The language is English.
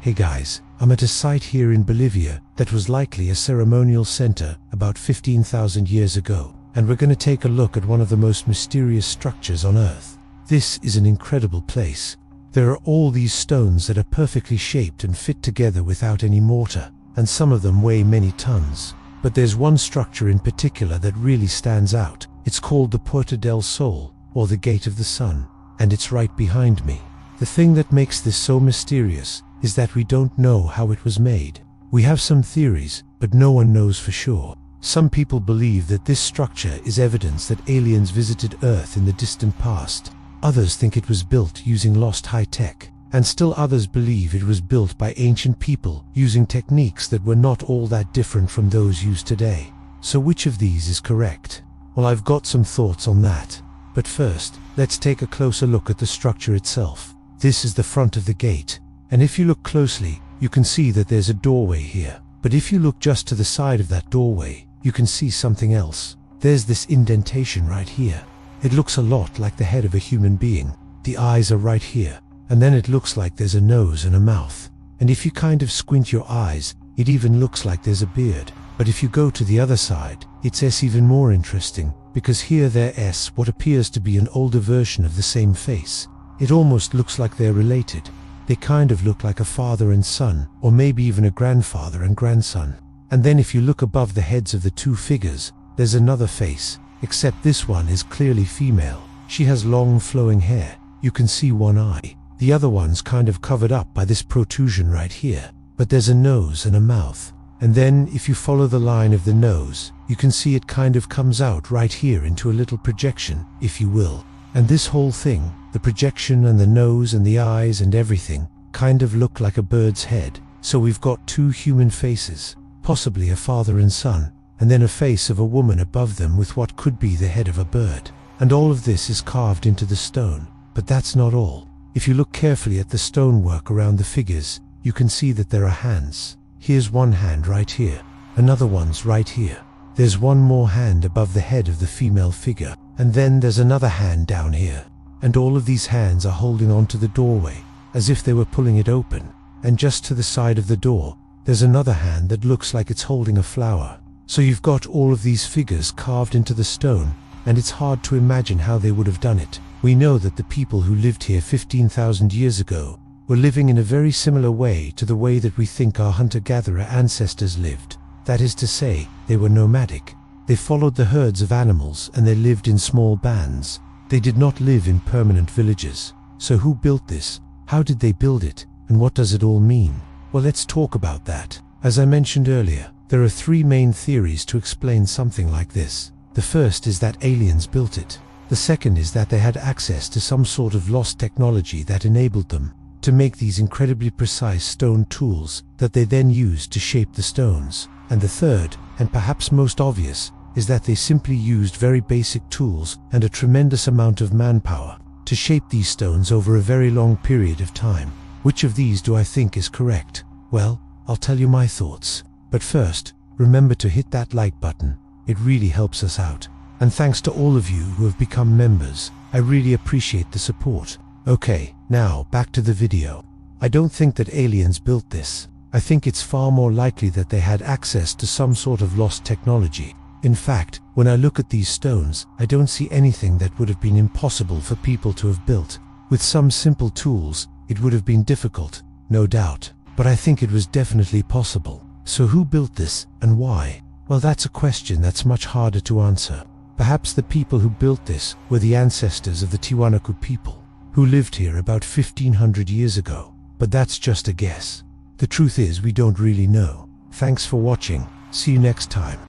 Hey guys, I'm at a site here in Bolivia that was likely a ceremonial center about 15,000 years ago, and we're going to take a look at one of the most mysterious structures on Earth. This is an incredible place. There are all these stones that are perfectly shaped and fit together without any mortar, and some of them weigh many tons. But there's one structure in particular that really stands out. It's called the Puerta del Sol, or the Gate of the Sun, and it's right behind me. The thing that makes this so mysterious is that we don't know how it was made. We have some theories, but no one knows for sure. Some people believe that this structure is evidence that aliens visited Earth in the distant past. Others think it was built using lost high-tech, and still others believe it was built by ancient people using techniques that were not all that different from those used today. So which of these is correct? Well, I've got some thoughts on that. But first, let's take a closer look at the structure itself. This is the front of the gate, and if you look closely, you can see that there's a doorway here. But if you look just to the side of that doorway, you can see something else. There's this indentation right here. It looks a lot like the head of a human being. The eyes are right here, and then it looks like there's a nose and a mouth. And if you kind of squint your eyes, it even looks like there's a beard. But if you go to the other side, it's even more interesting, because here there's what appears to be an older version of the same face. It almost looks like they're related. They kind of look like a father and son, or maybe even a grandfather and grandson. And then if you look above the heads of the two figures, there's another face, except this one is clearly female. She has long flowing hair. You can see one eye. The other one's kind of covered up by this protrusion right here. But there's a nose and a mouth. And then if you follow the line of the nose, you can see it kind of comes out right here into a little projection, if you will. And this whole thing, the projection and the nose and the eyes and everything, kind of look like a bird's head. So we've got two human faces, possibly a father and son, and then a face of a woman above them with what could be the head of a bird. And all of this is carved into the stone. But that's not all. If you look carefully at the stonework around the figures, you can see that there are hands. Here's one hand right here, another one's right here. There's one more hand above the head of the female figure, and then there's another hand down here. And all of these hands are holding onto the doorway, as if they were pulling it open. And just to the side of the door, there's another hand that looks like it's holding a flower. So you've got all of these figures carved into the stone, and it's hard to imagine how they would have done it. We know that the people who lived here 15,000 years ago were living in a very similar way to the way that we think our hunter-gatherer ancestors lived. That is to say, they were nomadic. They followed the herds of animals and they lived in small bands. They did not live in permanent villages. So who built this? How did they build it? And what does it all mean? Well, let's talk about that. As I mentioned earlier, there are three main theories to explain something like this. The first is that aliens built it. The second is that they had access to some sort of lost technology that enabled them to make these incredibly precise stone tools that they then used to shape the stones. And the third, and perhaps most obvious, is that they simply used very basic tools and a tremendous amount of manpower to shape these stones over a very long period of time. Which of these do I think is correct? Well, I'll tell you my thoughts. But first, remember to hit that like button. It really helps us out. And thanks to all of you who have become members. I really appreciate the support. Okay, now back to the video. I don't think that aliens built this. I think it's far more likely that they had access to some sort of lost technology. In fact, when I look at these stones, I don't see anything that would have been impossible for people to have built. With some simple tools, it would have been difficult, no doubt. But I think it was definitely possible. So who built this, and why? Well, that's a question that's much harder to answer. Perhaps the people who built this were the ancestors of the Tiwanaku people, who lived here about 1500 years ago. But that's just a guess. The truth is, we don't really know. Thanks for watching. See you next time.